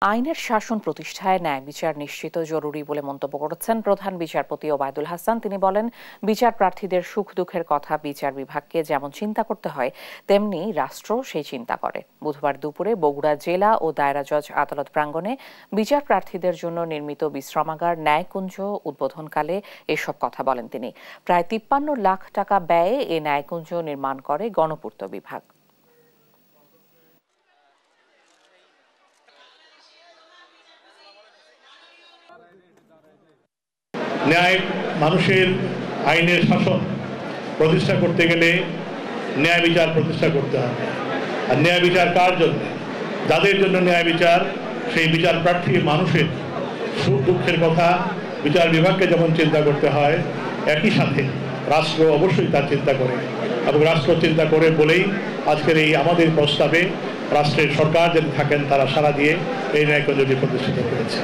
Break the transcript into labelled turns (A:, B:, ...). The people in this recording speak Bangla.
A: আইনের শাসন প্রতিষ্ঠায় ন্যায় বিচার নিশ্চিত জরুরি বলে মন্তব্য করেছেন প্রধান বিচারপতি ওবায়দুল হাসান। তিনি বলেন, বিচার প্রার্থীদের সুখ দুঃখের কথা বিচার বিভাগকে যেমন চিন্তা করতে হয়, তেমনি রাষ্ট্র সেই চিন্তা করে। বুধবার দুপুরে বগুড়া জেলা ও দায়রা জজ আদালত প্রাঙ্গণে বিচার প্রার্থীদের জন্য নির্মিত বিশ্রামাগার ন্যায়কুঞ্জ উদ্বোধনকালে এসব কথা বলেন তিনি। প্রায় ৫৩ লাখ টাকা ব্যয়ে এ ন্যায়কুঞ্জ নির্মাণ করে গণপূর্ত বিভাগ।
B: ন্যায় মানুষের আইনের শাসন প্রতিষ্ঠা করতে গেলে ন্যায় বিচার প্রতিষ্ঠা করতে হবে। আর ন্যায় বিচার কার জন্য? যাদের জন্য ন্যায় বিচার, সেই বিচার প্রার্থী মানুষের সুখ দুঃখের কথা বিচার বিভাগকে যেমন চিন্তা করতে হয়, একই সাথে রাষ্ট্র অবশ্যই তার চিন্তা করে, এবং রাষ্ট্র চিন্তা করে বলেই আজকের এই আমাদের প্রস্তাবে রাষ্ট্রের সরকার যদি থাকেন তারা সাড়া দিয়ে এই ন্যায়কুঞ্জটি প্রতিষ্ঠিত করেছে।